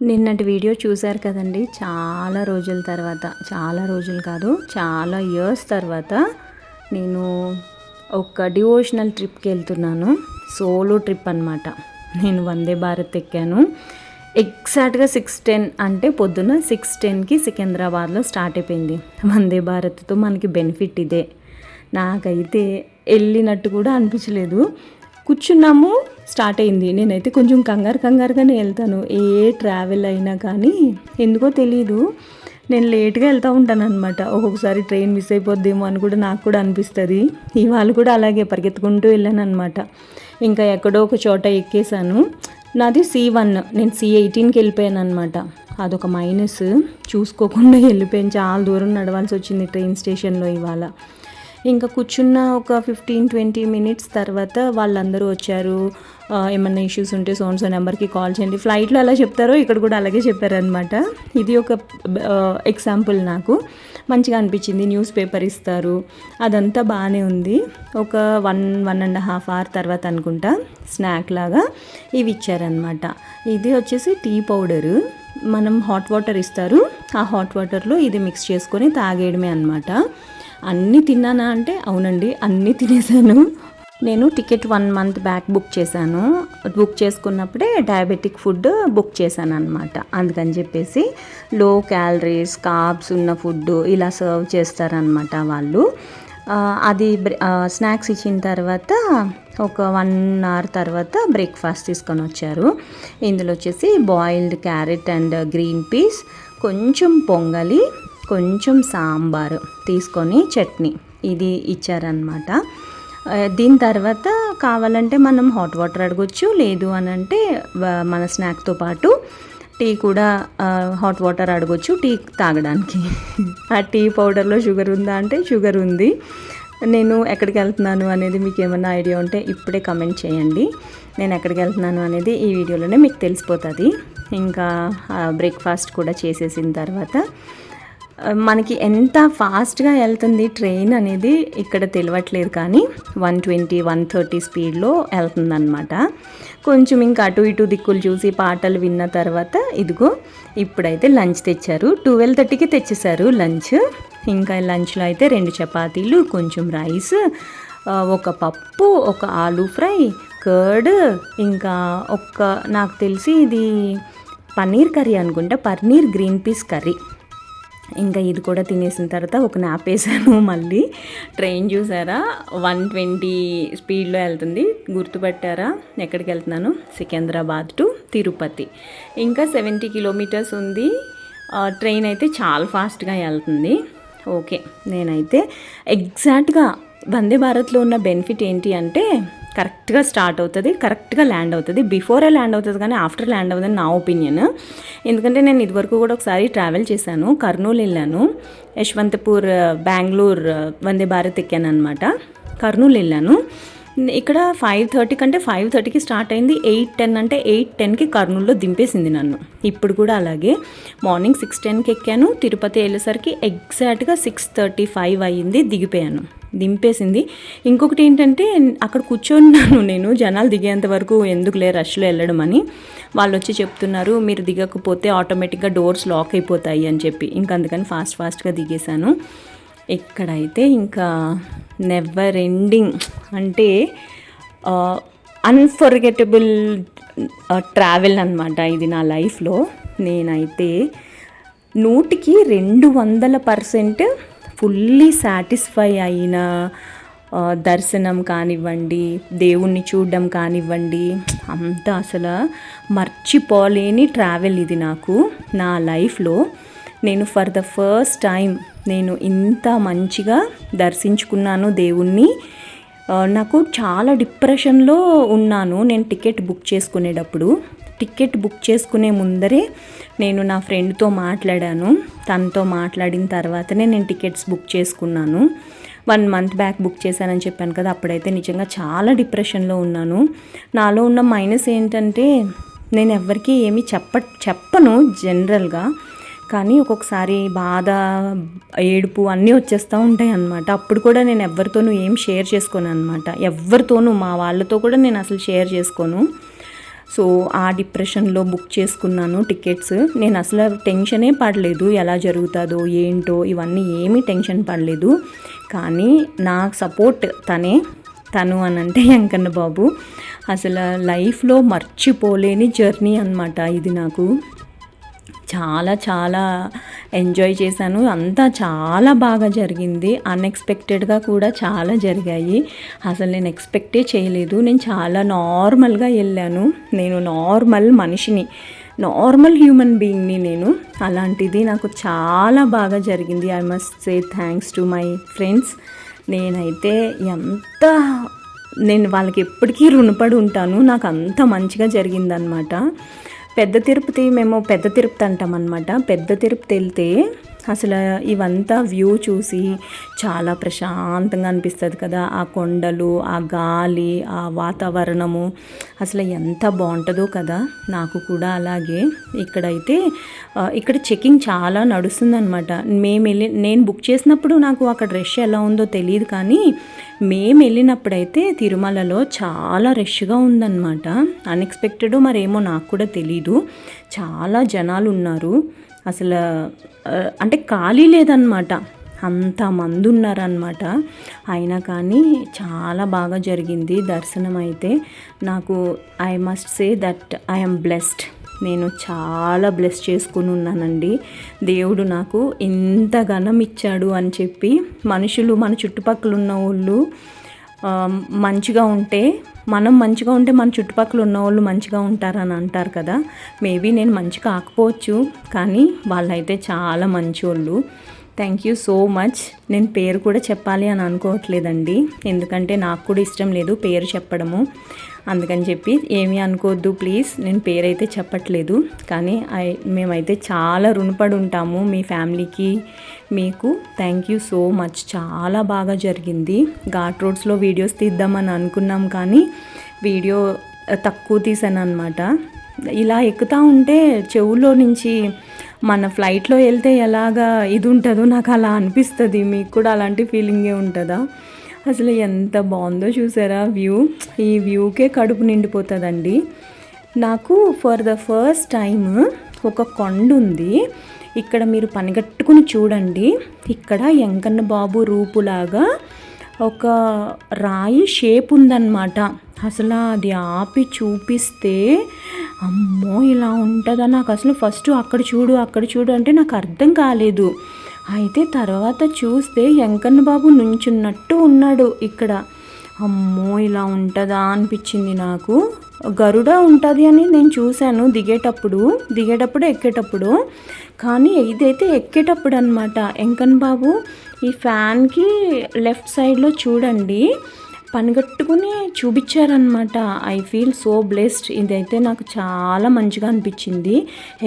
నిన్నటి వీడియో చూశారు కదండి. చాలా రోజుల తర్వాత, చాలా రోజులు కాదు చాలా ఇయర్స్ తర్వాత నేను ఒక డివోషనల్ ట్రిప్కి వెళ్తున్నాను. సోలో ట్రిప్ అనమాట. నేను వందే భారత్ ఎక్కాను. ఎగ్జాక్ట్గా 6:10 అంటే పొద్దున 6:10కి సికింద్రాబాద్లో స్టార్ట్ అయిపోయింది. వందే భారత్తో మనకి బెనిఫిట్ ఇదే. నాకైతే వెళ్ళినట్టు కూడా అనిపించలేదు. కూర్చున్నాము, స్టార్ట్ అయింది. నేనైతే కొంచెం కంగారుగానే వెళ్తాను. ఏ ట్రావెల్ అయినా కానీ ఎందుకో తెలీదు, నేను లేట్గా వెళ్తూ ఉంటాను అనమాట. ఒక్కొక్కసారి ట్రైన్ మిస్ అయిపోద్దేమో అని కూడా నాకు కూడా అనిపిస్తుంది. ఇవాళ కూడా అలాగే పరిగెత్తుకుంటూ వెళ్ళాను అనమాట. ఇంకా ఎక్కడో ఒక చోట ఎక్కేసాను. నాది C1, నేను C18కి వెళ్ళిపోయాను అనమాట. అదొక మైనస్. చూసుకోకుండా వెళ్ళిపోయాను. చాలా దూరం నడవాల్సి వచ్చింది ట్రైన్ స్టేషన్లో ఇవాళ. ఇంకా కూర్చున్న ఒక 15-20 మినిట్స్ తర్వాత వాళ్ళందరూ వచ్చారు. ఏమన్నా ఇష్యూస్ ఉంటే సోన్సో నెంబర్కి కాల్ చేయండి. ఫ్లైట్లో ఎలా చెప్తారో ఇక్కడ కూడా అలాగే చెప్పారనమాట. ఇది ఒక ఎగ్జాంపుల్ నాకు మంచిగా అనిపించింది. న్యూస్ పేపర్ ఇస్తారు, అదంతా బాగానే ఉంది. ఒక 1.5 అవర్ తర్వాత అనుకుంటా స్నాక్ లాగా ఇవి ఇచ్చారనమాట. ఇది వచ్చేసి టీ పౌడరు. మనం హాట్ వాటర్ ఇస్తారు, ఆ హాట్ వాటర్లో ఇది మిక్స్ చేసుకొని తాగేయడమే అనమాట. అన్నీ తిన్నానా అంటే అవునండి, అన్నీ తినేసాను. నేను టికెట్ 1 మంత్ బ్యాక్ బుక్ చేశాను. బుక్ చేసుకున్నప్పుడే డయాబెటిక్ ఫుడ్ బుక్ చేశాను అనమాట. అందుకని చెప్పేసి లో క్యాలరీస్, కార్బ్స్ ఉన్న ఫుడ్ ఇలా సర్వ్ చేస్తారనమాట వాళ్ళు. అది స్నాక్స్ ఇచ్చిన తర్వాత ఒక 1 అవర్ తర్వాత బ్రేక్ఫాస్ట్ తీసుకొని వచ్చారు. ఇందులో వచ్చేసి boiled carrot and green peas, కొంచెం పొంగలి, కొంచెం సాంబారు తీసుకొని చట్నీ ఇది ఇచ్చారనమాట. దీని తర్వాత కావాలంటే మనం హాట్ వాటర్ అడగొచ్చు, లేదు అని అంటే మన స్నాక్తో పాటు టీ కూడా హాట్ వాటర్ అడగొచ్చు టీ తాగడానికి. ఆ టీ పౌడర్లో షుగర్ ఉందా అంటే షుగర్ ఉంది. నేను ఎక్కడికి వెళ్తున్నాను అనేది మీకు ఏమన్నా ఐడియా ఉంటే ఇప్పుడే కమెంట్ చేయండి. నేను ఎక్కడికి వెళ్తున్నాను అనేది ఈ వీడియోలోనే మీకు తెలిసిపోతుంది. ఇంకా బ్రేక్ఫాస్ట్ కూడా చేసేసిన తర్వాత మనకి ఎంత ఫాస్ట్గా వెళ్తుంది ట్రైన్ అనేది ఇక్కడ తెలియట్లేదు, కానీ 120-130 స్పీడ్లో వెళ్తుందన్నమాట. కొంచెం ఇంకా అటు ఇటు దిక్కులు చూసి పాటలు విన్న తర్వాత ఇదిగో ఇప్పుడైతే లంచ్ తెచ్చారు. 12:30కి తెచ్చేసారు లంచ్. ఇంకా లంచ్లో అయితే 2 చపాతీలు, కొంచెం రైస్, ఒక పప్పు, ఒక ఆలూ ఫ్రై, కర్డ్, ఇంకా నాకు తెలిసి ఇది పన్నీర్ కర్రీ అనుకుంటా, పన్నీర్ గ్రీన్ పీస్ కర్రీ. ఇంకా ఇది కూడా తినేసిన తర్వాత ఒక నాప్ వేసాను. మళ్ళీ ట్రైన్ చూసారా 120 స్పీడ్లో వెళ్తుంది. గుర్తుపట్టారా ఎక్కడికి వెళ్తున్నాను? సికింద్రాబాద్ టు తిరుపతి. ఇంకా 70 కిలోమీటర్స్ ఉంది. ట్రైన్ అయితే చాలా ఫాస్ట్గా వెళ్తుంది. ఓకే, నేనైతే ఎగ్జాక్ట్గా వందే భారత్లో ఉన్న బెనిఫిట్ ఏంటి అంటే కరెక్ట్గా స్టార్ట్ అవుతుంది, కరెక్ట్గా ల్యాండ్ అవుతుంది. బిఫోరే ల్యాండ్ అవుతుంది కానీ ఆఫ్టర్ ల్యాండ్ అవుతుంది నా ఒపీనియన్. ఎందుకంటే నేను ఇదివరకు కూడా ఒకసారి ట్రావెల్ చేశాను. కర్నూలు వెళ్ళాను, యశ్వంతపూర్ బెంగళూరు వందే భారత్ ఎక్కాను అనమాట. కర్నూలు వెళ్ళాను. ఇక్కడ 5:30 కంటే 5:30కి స్టార్ట్ అయింది. 8:10 అంటే 8:10కి కర్నూలులో దింపేసింది నన్ను. ఇప్పుడు కూడా అలాగే మార్నింగ్ 6:10కి ఎక్కాను. తిరుపతి వెళ్ళేసరికి ఎగ్జాక్ట్గా 6:35 అయ్యింది, దిగిపోయాను, దింపేసింది. ఇంకొకటి ఏంటంటే అక్కడ కూర్చొన్నాను నేను, జనాలు దిగేంత వరకు ఎందుకులే రష్లో వెళ్ళడం అని. వాళ్ళు వచ్చి చెప్తున్నారు మీరు దిగకపోతే ఆటోమేటిక్గా డోర్స్ లాక్ అయిపోతాయి అని చెప్పి. ఇంకా అందుకని ఫాస్ట్గా దిగేశాను. ఇక్కడైతే ఇంకా నెవర్ ఎండింగ్ అంటే అన్ఫర్గెటబుల్ ట్రావెల్ అనమాట ఇది నా లైఫ్లో. నేనైతే 100కి 200% ఫుల్లీ సాటిస్ఫై అయిన దర్శనం కానివ్వండి, దేవుణ్ణి చూడడం కానివ్వండి, అంతా అసలు మర్చిపోలేని ట్రావెల్ ఇది నాకు నా లైఫ్లో. నేను ఫర్ ద ఫస్ట్ టైం నేను ఇంత మంచిగా దర్శించుకున్నాను దేవుణ్ణి. నాకు చాలా డిప్రెషన్లో ఉన్నాను నేను టికెట్ బుక్ చేసుకునేటప్పుడు. టికెట్ బుక్ చేసుకునే ముందరే నేను నా ఫ్రెండ్తో మాట్లాడాను. తనతో మాట్లాడిన తర్వాతనే నేను టికెట్స్ బుక్ చేసుకున్నాను. 1 మంత్ బ్యాక్ బుక్ చేశానని చెప్పాను కదా. అప్పుడైతే నిజంగా చాలా డిప్రెషన్లో ఉన్నాను. నాలో ఉన్న మైనస్ ఏంటంటే నేను ఎవ్వరికీ ఏమీ చెప్పను జనరల్గా, కానీ ఒక్కొక్కసారి బాధ, ఏడుపు అన్నీ వచ్చేస్తూ ఉంటాయి అన్నమాట. అప్పుడు కూడా నేను ఎవరితోనూ ఏం షేర్ చేసుకోను అనమాట. ఎవరితోనూ, మా వాళ్ళతో కూడా నేను అసలు షేర్ చేసుకోను. సో ఆ డిప్రెషన్లో బుక్ చేసుకున్నాను టికెట్స్. నేను అసలు టెన్షనే పడలేదు, ఎలా జరుగుతుందో ఏంటో ఇవన్నీ ఏమీ టెన్షన్ పడలేదు. కానీ నాకు సపోర్ట్ తను అని అంటే వెంకన్న బాబు. అసలు లైఫ్లో మర్చిపోలేని జర్నీ అనమాట ఇది. నాకు చాలా చాలా ఎంజాయ్ చేశాను. అంతా చాలా బాగా జరిగింది. అన్ఎక్స్పెక్టెడ్గా కూడా చాలా జరిగాయి. అసలు నేను ఎక్స్పెక్టే చేయలేదు. నేను చాలా నార్మల్గా వెళ్ళాను. నేను నార్మల్ మనిషిని, నార్మల్ హ్యూమన్ బీయింగ్ని నేను. అలాంటిది నాకు చాలా బాగా జరిగింది. I must say thanks to my friends. నేనైతే నేను వాళ్ళకి ఎప్పటికీ రుణపడి ఉంటాను. నాకు అంత మంచిగా జరిగిందనమాట. మేము పెద్ద తిరుపతి అంటామన్నమాట. పెద్ద తిరుపతి వెళ్తే అసలు ఇవంతా వ్యూ చూసి చాలా ప్రశాంతంగా అనిపిస్తుంది కదా. ఆ కొండలు, ఆ గాలి, ఆ వాతావరణము అసలు ఎంత బాగుంటుందో కదా. నాకు కూడా అలాగే ఇక్కడ చెకింగ్ చాలా నడుస్తుందన్నమాట. నేను బుక్ చేసినప్పుడు నాకు అక్కడ రష్ ఎలా ఉందో తెలియదు, కానీ మేము వెళ్ళినప్పుడైతే తిరుమలలో చాలా రష్గా ఉందన్నమాట. అన్ఎక్స్పెక్టెడ్ మరేమో నాకు కూడా తెలీదు. చాలా జనాలు ఉన్నారు. అసలు అంటే ఖాళీ లేదన్నమాట, అంతమంది ఉన్నారనమాట. అయినా కానీ చాలా బాగా జరిగింది దర్శనం అయితే. నాకు I must say that I am blessed. నేను చాలా బ్లెస్ చేసుకుని ఉన్నానండి. దేవుడు నాకు ఇంత ఘనం ఇచ్చాడు అని చెప్పి. మనుషులు, మన చుట్టుపక్కల ఉన్న వాళ్ళు మంచిగా ఉంటే, మనం మంచిగా ఉంటే మన చుట్టుపక్కల ఉన్న వాళ్ళు మంచిగా ఉంటారని అంటారు కదా. మేబీ నేను మంచి కాకపోవచ్చు, కానీ వాళ్ళైతే చాలా మంచోళ్ళు. Thank you so much. నేను పేరు కూడా చెప్పాలి అని అనుకోవట్లేదండి, ఎందుకంటే నాకు కూడా ఇష్టం లేదు పేరు చెప్పడము. అందుకని చెప్పి ఏమీ అనుకోవద్దు ప్లీజ్. నేను పేరైతే చెప్పట్లేదు, కానీ మేమైతే చాలా రుణపడి ఉంటాము మీ ఫ్యామిలీకి, మీకు. Thank you so much. చాలా బాగా జరిగింది. ఘాట్ రోడ్స్లో వీడియోస్ తీద్దామని అనుకున్నాం, కానీ వీడియో తక్కువ తీసాను అనమాట. ఇలా ఎక్కుతూ ఉంటే చెవుల్లో నుంచి మన ఫ్లైట్లో వెళ్తే ఎలాగా ఇది ఉంటుందో నాకు అలా అనిపిస్తుంది. మీకు కూడా అలాంటి ఫీలింగే ఉంటుందా? అసలు ఎంత బాగుందో చూసారా వ్యూ. ఈ వ్యూకే కడుపు నిండిపోతుందండి. నాకు ఫర్ ద ఫస్ట్ టైం ఒక కొండ ఉంది ఇక్కడ, మీరు పనిగట్టుకుని చూడండి. ఇక్కడ వెంకన్న బాబు రూపులాగా ఒక రాయి షేప్ ఉందన్నమాట. అసలు అది ఆపి చూపిస్తే అమ్మో ఇలా ఉంటుందా, నాకు అసలు ఫస్ట్ అక్కడ చూడు అంటే నాకు అర్థం కాలేదు. అయితే తర్వాత చూస్తే వెంకన్న బాబు నుంచున్నట్టు ఉన్నాడు ఇక్కడ. అమ్మో ఇలా ఉంటుందా అనిపించింది నాకు. గరుడ ఉంటుంది అని నేను చూశాను దిగేటప్పుడు ఎక్కేటప్పుడు, కానీ ఇదైతే ఎక్కేటప్పుడు అనమాట. వెంకన్న బాబు ఈ ఫ్యాన్కి లెఫ్ట్ సైడ్లో చూడండి పనిగట్టుకుని చూపించారనమాట. I feel so blessed. ఇదైతే నాకు చాలా మంచిగా అనిపించింది.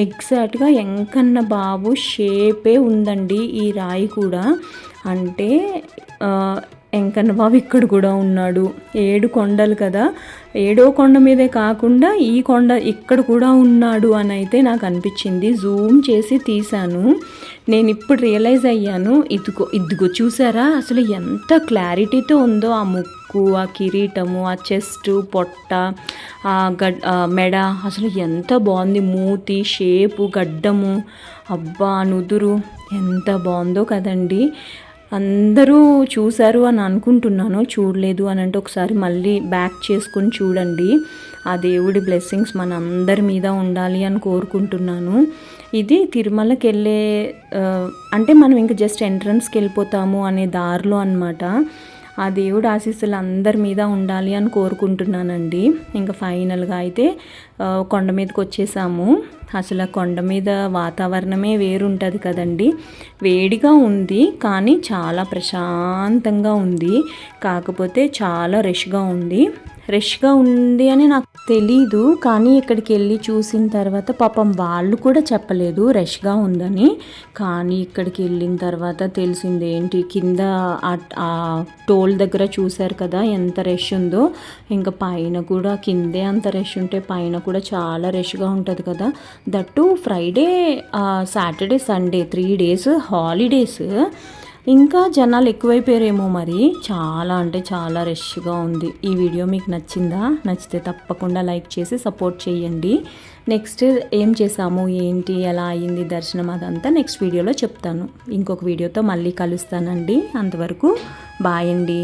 ఎగ్జాక్ట్గా వెంకన్న బాబు షేపే ఉందండి ఈ రాయి కూడా. అంటే వెంకన్న బాబు ఇక్కడ కూడా ఉన్నాడు. 7 కొండలు కదా, 7వ కొండ మీదే కాకుండా ఈ కొండ ఇక్కడ కూడా ఉన్నాడు అని అయితే నాకు అనిపించింది. జూమ్ చేసి తీశాను. నేను ఇప్పుడు రియలైజ్ అయ్యాను. ఇదిగో చూసారా అసలు ఎంత క్లారిటీతో ఉందో ఆ ముక్కు, ఆ కిరీటము, ఆ చెస్ట్, పొట్ట, ఆ మెడ అసలు ఎంత బాగుంది. మూతి షేపు, గడ్డము, అబ్బా నుదురు ఎంత బాగుందో కదండి. అందరూ చూశారు అని అనుకుంటున్నాను. చూడలేదు అని అంటే ఒకసారి మళ్ళీ బ్యాక్ చేసుకుని చూడండి. ఆ దేవుడి బ్లెస్సింగ్స్ మన అందరి మీద ఉండాలి అని కోరుకుంటున్నాను. ఇది తిరుమలకి వెళ్ళే అంటే మనం ఇంకా జస్ట్ ఎంట్రన్స్కి వెళ్ళిపోతాము అనే దారిలో అనమాట. ఆ దేవుడు ఆశీస్సులు అందరి మీద ఉండాలి అని కోరుకుంటున్నానండి. ఇంకా ఫైనల్గా అయితే కొండ మీదకి వచ్చేసాము. అసలు కొండ మీద వాతావరణమే వేరుంటుంది కదండి. వేడిగా ఉంది, కానీ చాలా ప్రశాంతంగా ఉంది. కాకపోతే చాలా రష్గా ఉంది అని నాకు తెలీదు, కానీ ఇక్కడికి వెళ్ళి చూసిన తర్వాత పాపం వాళ్ళు కూడా చెప్పలేదు రష్గా ఉందని. కానీ ఇక్కడికి వెళ్ళిన తర్వాత తెలిసింది ఏంటి, కింద ఆ టోల్ దగ్గర చూశారు కదా ఎంత రష్ ఉందో. ఇంకా పైన కూడా కిందే అంత రష్ ఉంటే పైన కూడా చాలా రష్గా ఉంటుంది కదా. That Friday, Saturday, Sunday 3 days holidays. ఇంకా జనాలు ఎక్కువైపోయారేమో మరి, చాలా అంటే చాలా రష్గా ఉంది. ఈ వీడియో మీకు నచ్చిందా? నచ్చితే తప్పకుండా లైక్ చేసి సపోర్ట్ చేయండి. నెక్స్ట్ ఏం చేసాము, ఏంటి, ఎలా అయ్యింది దర్శనం, అదంతా నెక్స్ట్ వీడియోలో చెప్తాను. ఇంకొక వీడియోతో మళ్ళీ కలుస్తానండి. అంతవరకు బాయ్ అండి.